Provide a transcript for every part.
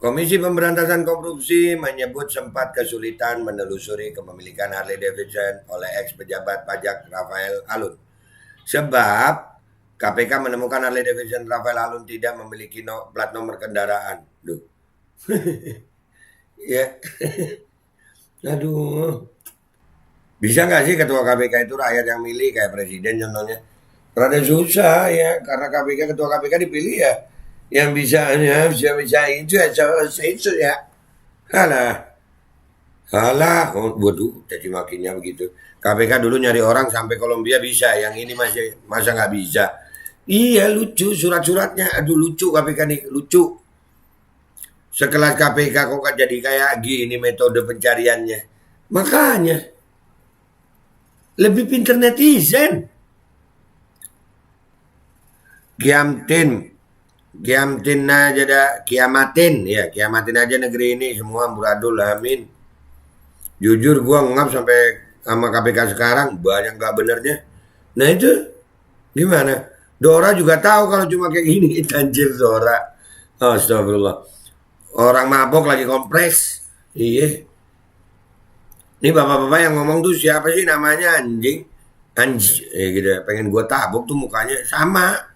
Komisi Pemberantasan Korupsi menyebut sempat kesulitan menelusuri kepemilikan Harley Davidson oleh ex-pejabat pajak Rafael Alun. Sebab KPK menemukan Harley Davidson Rafael Alun tidak memiliki plat nomor kendaraan. Duh. Ya. Aduh. Bisa nggak sih ketua KPK itu rakyat yang milih kayak presiden contohnya? Rada susah ya, karena ketua KPK dipilih ya yang bisa itu ya itu ya. Halah, waduh, jadi makinnya begitu. KPK dulu nyari orang sampai Kolombia bisa, yang ini masih masa nggak bisa. Iya lucu surat-suratnya, aduh lucu KPK nih lucu. Sekelas KPK kok kan jadi kayak gini metode pencariannya. Makanya lebih pinter netizen. Kiamatin aja dah, kiamatin aja negeri ini semua amburadul amin. Jujur gua ngap sampai sama KPK sekarang banyak gak benernya. Nah itu gimana? Dora juga tahu kalau cuma kayak gini, anjir Dora. Astagfirullah. Orang mabok lagi kompres. Iya. Ini bapak-bapak yang ngomong tuh siapa sih namanya anjing? Gitu. Pengen gua tabuk tuh mukanya sama.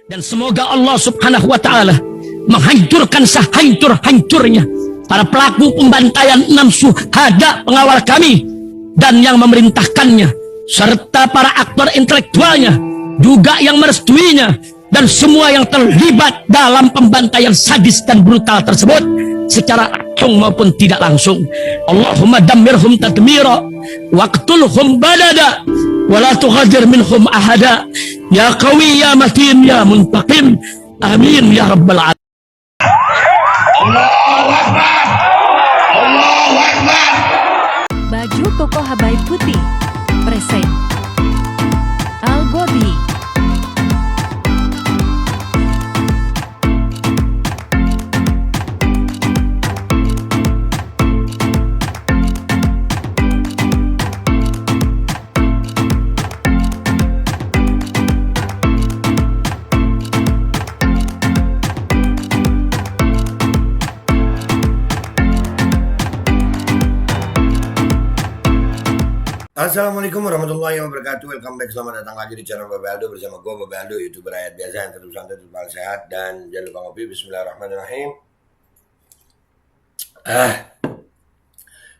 Dan semoga Allah subhanahu wa ta'ala menghancurkan sehancur-hancurnya para pelaku pembantaian 6 syuhada pengawal kami dan yang memerintahkannya, serta para aktor intelektualnya juga yang merestuinya, dan semua yang terlibat dalam pembantaian sadis dan brutal tersebut secara langsung maupun tidak langsung. Allahumma dammirhum tadmira waqtulhum badada wala tughadir minhum ahada ya qawi ya matin ya muntaqim amin ya rabbal alamin. Allahu Akbar, Allahu Akbar. Baju koko Habaib putih present Al Body. Assalamualaikum warahmatullahi wabarakatuh. Welcome back, selamat datang lagi di channel Bapak Aldo bersama gue Bapak Aldo, YouTuber rakyat biasa yang tetap santai, tetap sehat, dan jangan lupa ngopi. Bismillahirrahmanirrahim.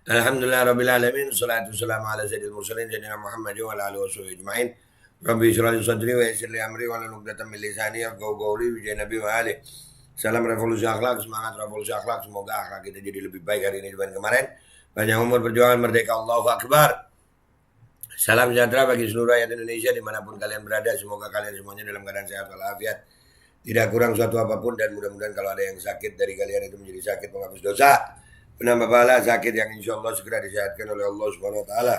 Alhamdulillah rabbil alamin, salatu wassalamu ala sayyidil mursalin sayyidina Muhammad wa ala alihi washabihi ajmain. Rabbi shrah li sadri wa yassir li amri wa hlul 'uqdatam min lisani yafqahu qawli bi nabi wa alihi. Salam revolusi akhlak, semangat revolusi akhlak. Semoga akhlak kita jadi lebih baik hari ini dibanding kemarin. Panjang umur, perjuangan, merdeka, Allahu Akbar. Salam sejahtera bagi seluruh rakyat Indonesia dimanapun kalian berada. Semoga kalian semuanya dalam keadaan sehat walafiat, tidak kurang suatu apapun, dan mudah-mudahan kalau ada yang sakit dari kalian itu menjadi sakit menghapus dosa, penambah pahala, sakit yang insya Allah segera disehatkan oleh Allah Subhanahu Wa Taala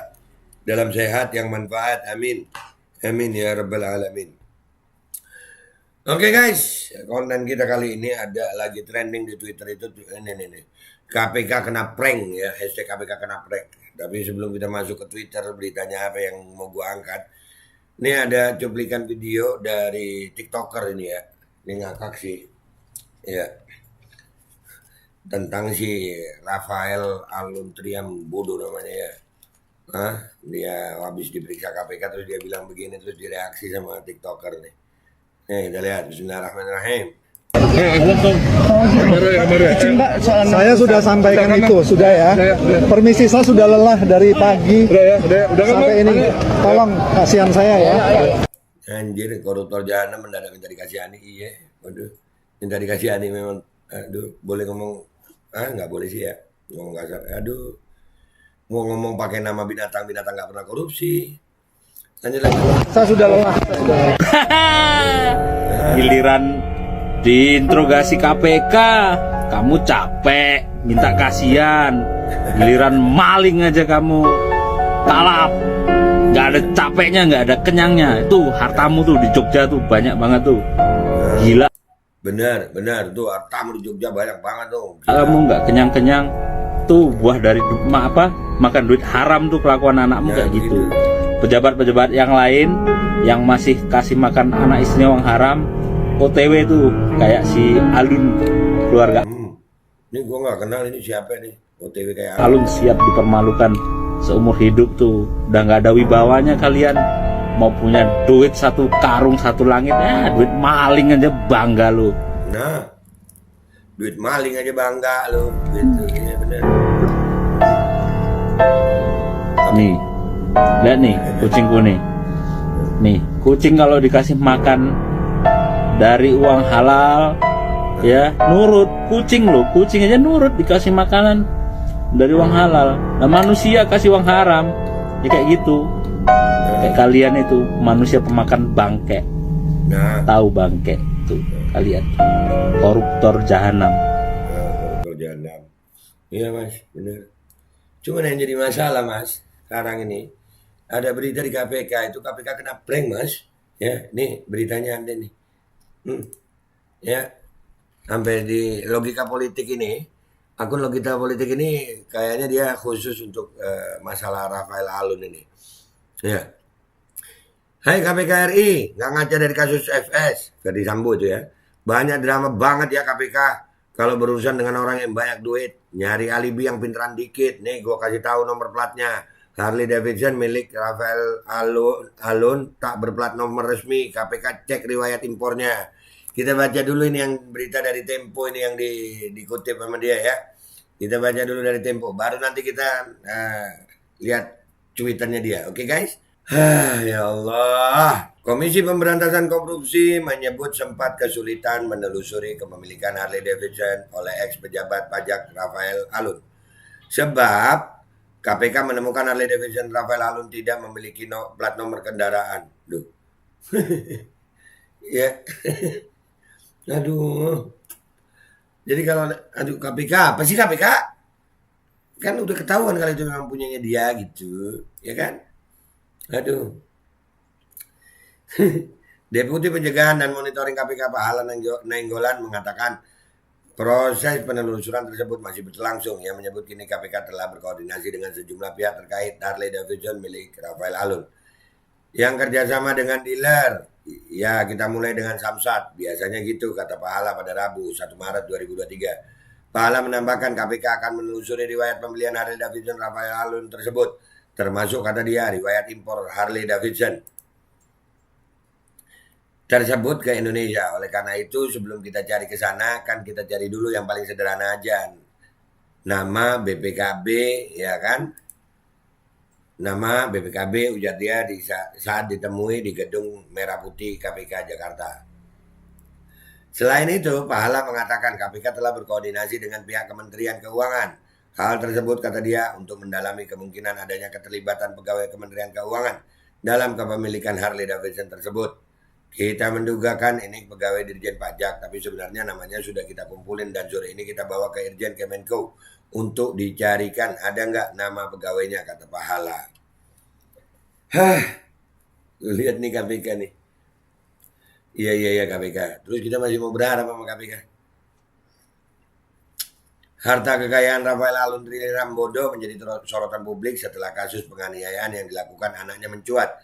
dalam sehat yang manfaat. Amin, amin ya rabbal alamin. Oke guys, konten kita kali ini ada lagi trending di Twitter itu ini. KPK kena prank ya, hashtag KPK kena prank. Tapi sebelum kita masuk ke Twitter, beritanya apa yang mau gue angkat. Ini ada cuplikan video dari TikToker ini ya. Ini ngakak sih. Ya. Tentang si Rafael Alun Triambodo namanya ya. Dia habis diperiksa KPK terus dia bilang begini, terus direaksi sama TikToker nih. Nih kita lihat, bismillahirrahmanirrahim. Saya sudah sampaikan itu, sudah ya. Permisi, saya sudah lelah dari pagi sampai ini. Tolong kasihan saya ya. Anjir, koruptor jahanam mendadak minta dikasihani. Iya, waduh, minta dikasihani memang. Aduh, boleh ngomong? Nggak boleh sih ya, ngomong kasar. Aduh, mau ngomong pakai nama binatang nggak pernah korupsi. Lanjut lagi. Saya sudah lelah. Giliran diinterogasi KPK, kamu capek, minta kasihan. Giliran maling aja kamu talap, nggak ada capeknya, nggak ada kenyangnya. Itu hartamu tuh di Jogja tuh banyak banget tuh, gila. Benar tuh hartamu di Jogja banyak banget tuh. Kamu nggak kenyang-kenyang, tuh buah dari makan duit haram tuh kelakuan anakmu kayak gitu. Pejabat-pejabat yang lain yang masih kasih makan anak istrinya uang haram, OTW tuh kayak si Alun keluarga. Ini gue nggak kenal ini siapa nih. OTW kayak Alun siap dipermalukan seumur hidup tuh. Udah nggak ada wibawanya kalian. Mau punya duit satu karung satu langit, duit maling aja bangga lu. Nah, duit maling aja bangga lu, gitu, ya bener. Nih, lihat nih kucingku nih. Nih, kucing kalau dikasih makan dari uang halal, ya nurut. Kucing lo, kucing aja nurut dikasih makanan dari uang halal. Nah manusia kasih uang haram, ya kayak gitu. Kayak kalian itu manusia pemakan bangke. Nah, Tahu bangke tuh kalian. Koruptor jahanam. koruptor jahanam. Iya mas, bener. Cuman yang jadi masalah mas, sekarang ini ada berita di KPK itu KPK kena prank mas. Ya, nih beritanya ada nih. Ya, sampai di logika politik ini, akun logika politik ini kayaknya dia khusus untuk masalah Rafael Alun ini. Ya. Hai KPK RI, nggak ngaca dari kasus FS, Ferdi Sambo itu ya. Banyak drama banget ya KPK. Kalau berurusan dengan orang yang banyak duit, nyari alibi yang pinteran dikit. Nih gue kasih tahu nomor platnya. Harley Davidson milik Rafael Alun tak berplat nomor resmi. KPK cek riwayat impornya. Kita baca dulu ini yang berita dari Tempo ini yang dikutip sama dia ya. Kita baca dulu dari Tempo. Baru nanti kita lihat cuitannya dia. Oke guys? Ya Allah. Komisi Pemberantasan Korupsi menyebut sempat kesulitan menelusuri kepemilikan Harley Davidson oleh ex pejabat pajak Rafael Alun. Sebab KPK menemukan Harley Davidson Rafael Alun tidak memiliki plat nomor kendaraan. Duh. Ya. Aduh. Jadi kalau KPK, apa sih KPK? Kan udah ketahuan kalau itu memang punyanya dia gitu, ya kan? Aduh. Deputi Pencegahan dan Monitoring KPK Pak Hala Nainggolan mengatakan proses penelusuran tersebut masih berlangsung. Yang menyebut kini KPK telah berkoordinasi dengan sejumlah pihak terkait Harley Davidson milik Rafael Alun yang kerjasama dengan dealer. Ya kita mulai dengan Samsat, biasanya gitu kata Pak Hala pada Rabu 1 Maret 2023. Pak Hala menambahkan KPK akan menelusuri riwayat pembelian Harley Davidson Rafael Alun tersebut. Termasuk kata dia riwayat impor Harley Davidson tersebut ke Indonesia. Oleh karena itu sebelum kita cari ke sana kan kita cari dulu yang paling sederhana aja. Nama BPKB ya kan. Nama BPKB ujar dia saat ditemui di gedung Merah Putih KPK Jakarta. Selain itu Pak Hala mengatakan KPK telah berkoordinasi dengan pihak Kementerian Keuangan. Hal tersebut kata dia untuk mendalami kemungkinan adanya keterlibatan pegawai Kementerian Keuangan dalam kepemilikan Harley Davidson tersebut. Kita mendugakan ini pegawai Dirjen Pajak, tapi sebenarnya namanya sudah kita kumpulin dan sore ini kita bawa ke Irjen Kemenko untuk dicarikan ada nggak nama pegawainya, kata Pak Hala. Lihat nih KPK nih. Iya KPK. Terus kita masih mau berharap sama KPK. Harta kekayaan Rafael Alun Trisambodo menjadi sorotan publik setelah kasus penganiayaan yang dilakukan anaknya mencuat.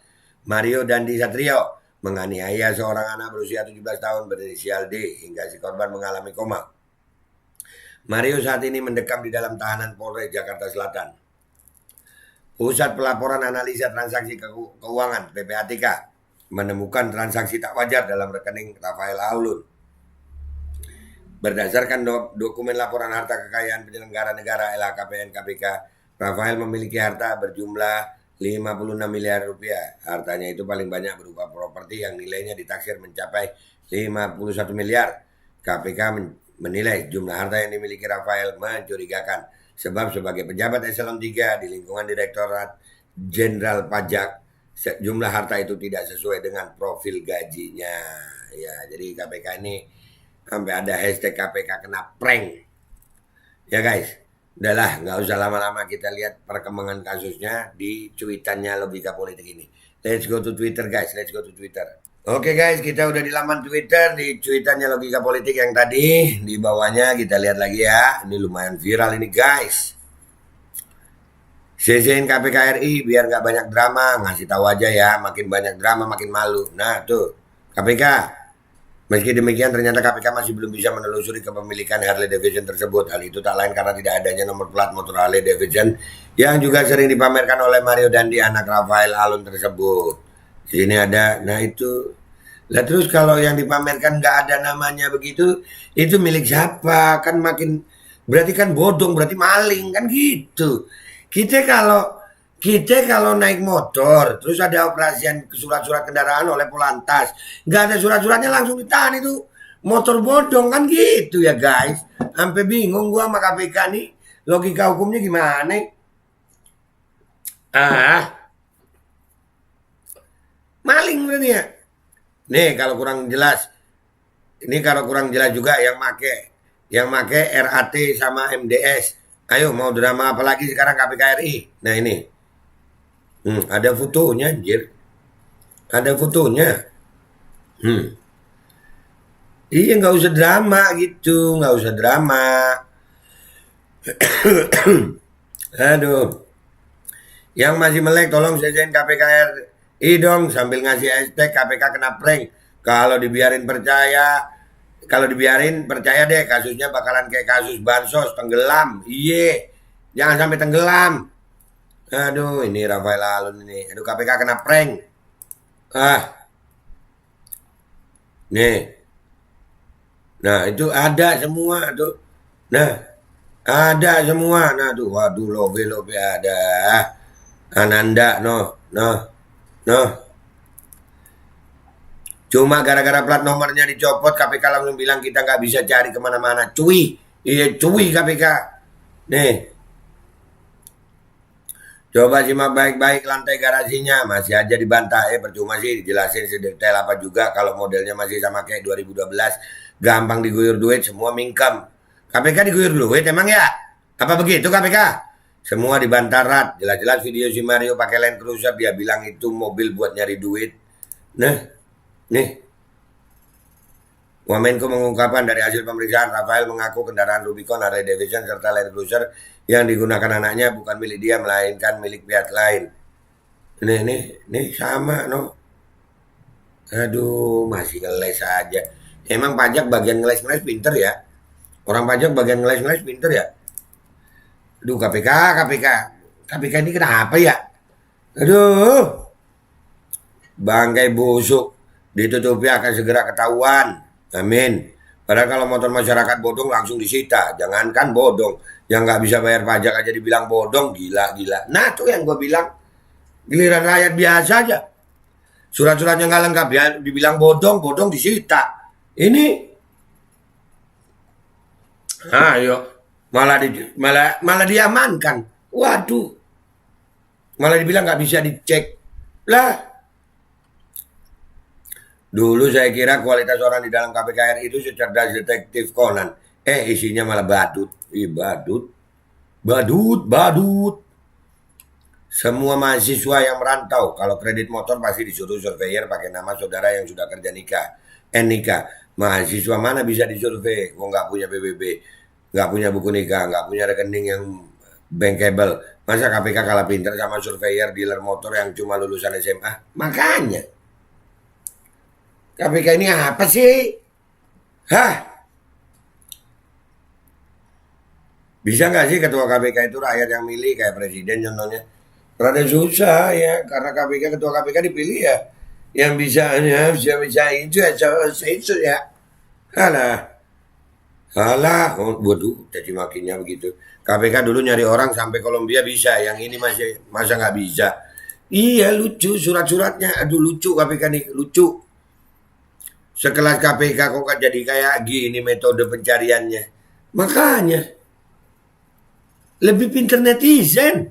Mario Dandi Satrio menganiaya seorang anak berusia 17 tahun berinisial D hingga si korban mengalami koma. Mario saat ini mendekam di dalam tahanan Polres Jakarta Selatan. Pusat Pelaporan Analisa Transaksi Keuangan (PPATK) menemukan transaksi tak wajar dalam rekening Rafael Alun. Berdasarkan dokumen laporan harta kekayaan penyelenggara negara LHKPN KPK, Rafael memiliki harta berjumlah 56 miliar rupiah. Hartanya itu paling banyak berupa properti yang nilainya ditaksir mencapai 51 miliar. KPK menilai jumlah harta yang dimiliki Rafael mencurigakan. Sebab sebagai pejabat eselon 3 di lingkungan Direktorat Jenderal Pajak, jumlah harta itu tidak sesuai dengan profil gajinya. Ya, jadi KPK ini sampai ada hashtag KPK kena prank. Ya guys, udahlah nggak usah lama-lama, kita lihat perkembangan kasusnya di cuitannya Logika Politik ini. Let's go to Twitter guys, let's go to Twitter. Oke guys, kita udah di laman Twitter, di cuitannya Logika Politik yang tadi. Di bawahnya kita lihat lagi ya, ini lumayan viral ini guys. CC-in KPK RI biar nggak banyak drama, ngasih tahu aja ya, makin banyak drama makin malu. Nah tuh, KPK Meski demikian, ternyata KPK masih belum bisa menelusuri kepemilikan Harley Davidson tersebut. Hal itu tak lain karena tidak adanya nomor plat motor Harley Davidson yang juga sering dipamerkan oleh Mario Dandi, anak Rafael Alun tersebut. Di sini ada, nah itu. Lah terus kalau yang dipamerkan nggak ada namanya begitu, itu milik siapa? Kan makin, berarti kan bodong, berarti maling, kan gitu. Kita kalau naik motor, terus ada operasian surat-surat kendaraan oleh Polantas, nggak ada surat-suratnya langsung ditahan itu motor bodong kan gitu ya guys. Sampai bingung gua sama KPK nih, logika hukumnya gimana? Maling berarti ya. Nih kalau kurang jelas, ini kalau kurang jelas juga yang make RAT sama MDS. Ayo mau drama apa lagi sekarang KPK RI? Nah ini. Ada fotonya anjir. Ada fotonya. Iya nggak usah drama gitu, nggak usah drama. Aduh. Yang masih melek tolong selesaiin KPK RI dong sambil ngasih hashtag KPK kena prank. Kalau dibiarin percaya deh kasusnya bakalan kayak kasus bansos tenggelam. Iya. Jangan sampai tenggelam. Aduh, ini Rafael Alun ini. Aduh, KPK kena prank. Nih. Nah, itu ada semua tuh. Nah, ada semua. Nah, tuh, waduh, lobe ada. Ananda, no. Cuma gara-gara plat nomornya dicopot, KPK langsung bilang kita nggak bisa cari kemana-mana. Cuy, iya cuy KPK. Nih. Coba simak baik-baik lantai garasinya, masih aja dibantah. Percuma sih dijelasin sedetail apa juga kalau modelnya masih sama kayak 2012. Gampang diguyur duit, semua mingkem. KPK diguyur duit emang ya? Apa begitu KPK? Semua dibantah rat. Jelas-jelas video si Mario pakai Land Cruiser, dia bilang itu mobil buat nyari duit. Nah, nih. Wamenko mengungkapkan dari hasil pemeriksaan, Rafael mengaku kendaraan Rubicon, Harley Davidson, serta Land Cruiser yang digunakan anaknya bukan milik dia, melainkan milik pihak lain. Nih sama, no. Aduh, masih ngeles aja. Emang pajak bagian ngeles-ngeles pinter ya? Orang pajak bagian ngeles-ngeles pinter ya? Aduh, KPK ini kenapa ya? Aduh. Bangkai busuk ditutupi akan segera ketahuan. Amin. Padahal kalau motor masyarakat bodong langsung disita. Jangankan bodong, yang nggak bisa bayar pajak aja dibilang bodong, gila. Nah tuh yang gue bilang, giliran rakyat biasa aja. Surat-suratnya nggak lengkap ya, dibilang bodong disita. Ini, ayo, malah diamankan. Waduh, malah dibilang nggak bisa dicek. Lah. Dulu saya kira kualitas orang di dalam KPK RI itu secerdas detektif Conan. Isinya malah badut. Badut. Semua mahasiswa yang merantau, kalau kredit motor pasti disuruh surveyor pakai nama saudara yang sudah kerja NIK. Mahasiswa mana bisa disurvei? Nggak punya BBB, nggak punya buku nikah, nggak punya rekening yang bankable. Masa KPK kalah pinter sama surveyor dealer motor yang cuma lulusan SMA? Makanya. KPK ini apa sih? Bisa nggak sih ketua KPK itu rakyat yang milih kayak presiden contohnya? Rada susah ya, karena ketua KPK dipilih ya. Yang bisa itu ya. Halah, waduh, jadi makinnya begitu. KPK dulu nyari orang sampai Kolombia bisa, yang ini masa nggak bisa? Iya lucu surat-suratnya, aduh lucu KPK nih, lucu. Sekelas KPK kok jadi kayak gini metode pencariannya. Makanya lebih pinter netizen.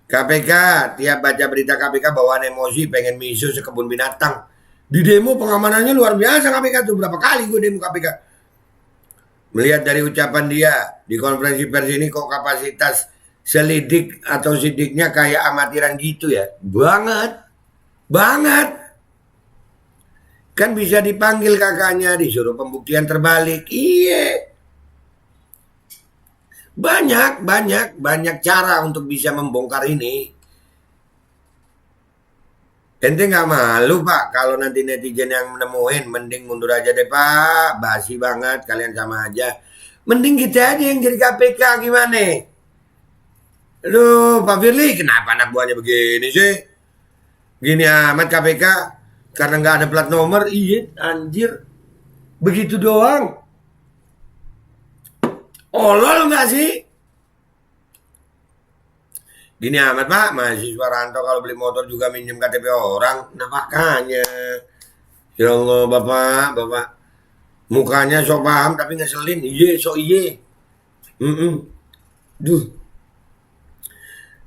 KPK tiap baca berita KPK bawaan emosi pengen misu sekebun binatang. Di demo pengamanannya luar biasa KPK tuh, berapa kali gue demo KPK. Melihat dari ucapan dia di konferensi pers ini kok kapasitas selidik atau sidiknya kayak amatiran gitu ya. Banget. Kan bisa dipanggil kakaknya, disuruh pembuktian terbalik. Iya. Banyak cara untuk bisa membongkar ini. Ente nggak malu Pak kalau nanti netizen yang nemuin, mending mundur aja deh Pak, basi banget kalian sama aja. Mending kita aja yang jadi KPK gimana? Aduh Pak Firly kenapa anak buahnya begini sih? Gini amat KPK karena nggak ada plat nomor, iya anjir, begitu doang. Olol nggak sih? Gini amat Pak, mahasiswa rantau kalau beli motor juga minjem KTP orang. Nah makanya, ya Allah Bapak, mukanya sok paham tapi ngeselin. Iye, sok iye. Duh.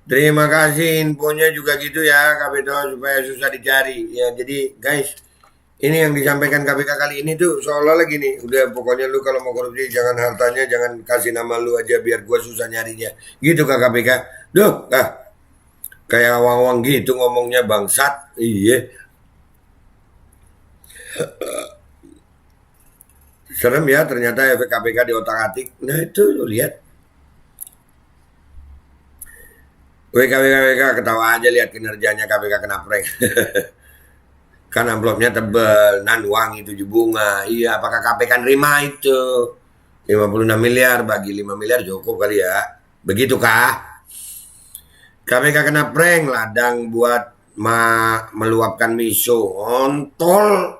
Terima kasih infonya juga gitu ya KPK supaya susah dicari. Ya jadi guys, ini yang disampaikan KPK kali ini tuh seolah-olah gini. Udah pokoknya lu kalau mau korupsi jangan hartanya, jangan kasih nama lu aja biar gua susah nyarinya. Gitu Kak KPK. Duh, kayak awang-awang gitu ngomongnya bangsat. Iya. Serem ya ternyata efek KPK di otak-atik. Nah itu lu lihat. KPK ketawa aja lihat kinerjanya KPK kena prank. Kan amplopnya tebel, nan wangi 7 bunga. Iya, apakah KPK nerima itu? 56 miliar bagi 5 miliar cukup kali ya. Begitukah? KPK kena prank ladang buat meluapkan miso. Ontol.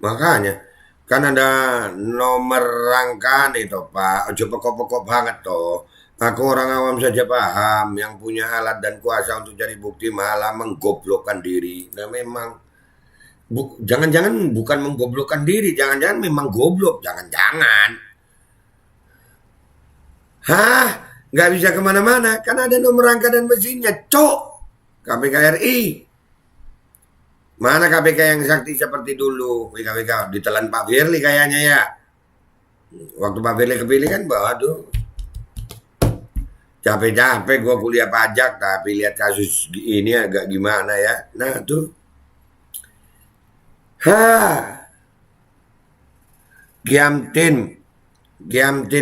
Makanya kan ada nomor rangkaian itu Pak. Ojo pokok-pokok banget toh. Aku orang awam saja paham, yang punya alat dan kuasa untuk cari bukti malah menggoblokkan diri. Nah memang, jangan-jangan bukan menggoblokkan diri, jangan-jangan memang goblok, jangan-jangan. Hah? Nggak bisa kemana-mana, kan ada nomor rangka dan mesinnya, cok. KPK RI. Mana KPK yang sakti seperti dulu? KPK ditelan Pak Firly kayaknya ya. Waktu Pak Firly kepilih kan, waduh. Capek-capek gue kuliah pajak, tapi lihat kasus ini agak gimana ya. Nah tuh. Kiamatin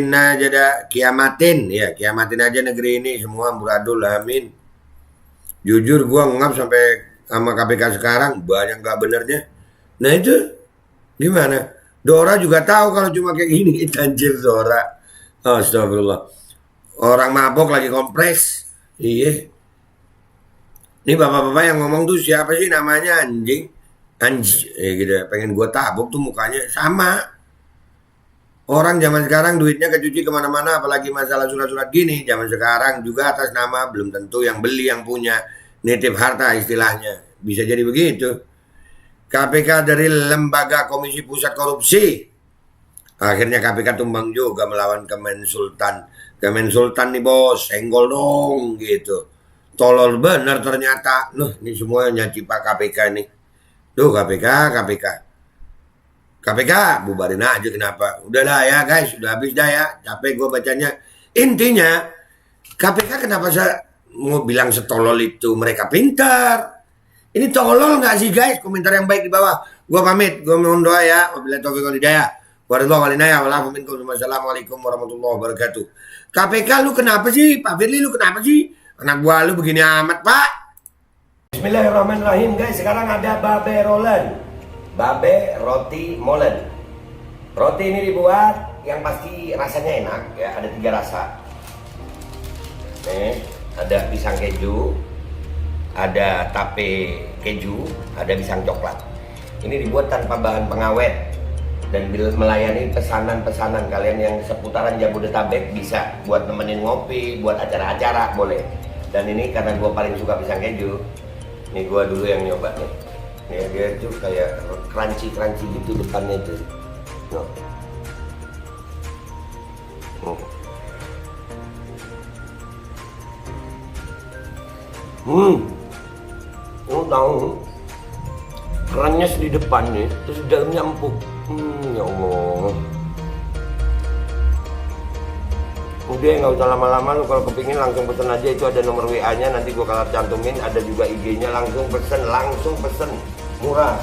aja dah, kiamatin aja negeri ini semua amburadul, amin. Jujur gue ngap sampai sama KPK sekarang banyak gak benernya. Nah itu gimana? Dora juga tahu kalau cuma kayak gini, anjir Dora. Astagfirullah. Orang mabok lagi kompres. Iya. Ini bapak-bapak yang ngomong tuh siapa sih namanya anjing? Gitu. Pengen gue tabuk tuh mukanya sama. Orang zaman sekarang duitnya kecuci kemana-mana, apalagi masalah surat-surat gini. Zaman sekarang juga atas nama belum tentu yang beli yang punya, nitip harta istilahnya. Bisa jadi begitu. KPK dari Lembaga Komisi Pusat Korupsi. Akhirnya KPK tumbang juga melawan Kemensultan. Kemensultan nih bos, senggol dong gitu. Tolol bener ternyata. Ini semuanya Pak KPK nih. Tuh KPK bubarin aja kenapa. Udah lah ya guys, udah habis dah ya. Capek gue bacanya. Intinya KPK kenapa saya mau bilang setolol itu, mereka pintar. Ini tolol nggak sih guys? Komentar yang baik di bawah. Gue pamit, gue mohon doa ya. Wabillahi taufiq wal hidayah. Wassalamualaikum warahmatullahi wabarakatuh. KPK lu kenapa sih? Pak Firly lu kenapa sih? Anak buah lu begini amat Pak. Bismillahirrahmanirrahim guys. Sekarang ada babe rolen, babe roti molen. Roti ini dibuat yang pasti rasanya enak ya. Ada 3 rasa. Nih ada pisang keju, ada tape keju, ada pisang coklat. Ini dibuat tanpa bahan pengawet dan melayani pesanan-pesanan kalian yang seputaran Jabodetabek, bisa buat nemenin ngopi, buat acara-acara boleh. Dan ini karena gue paling suka pisang keju, nih gue dulu yang nyoba nih. Dia tuh kayak crunchy gitu depannya tuh. Tahu kerannya di depan nih, terus di dalamnya empuk. Ya Allah. Udah nggak usah lama-lama, lu kalau kepingin langsung pesen aja, itu ada nomor WA-nya, nanti gua kalau cantumin, ada juga IG-nya, langsung pesen, murah.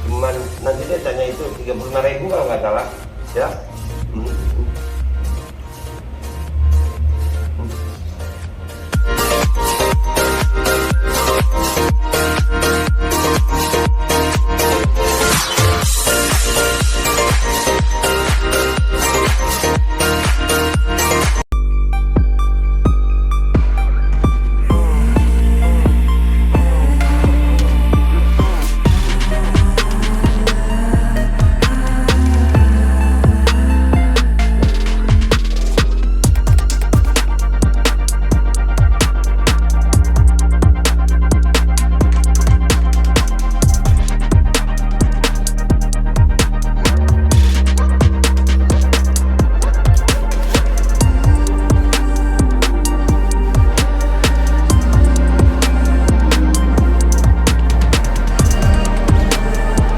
Cuman nanti dia tanya itu 35.000 kalau nggak salah, ya.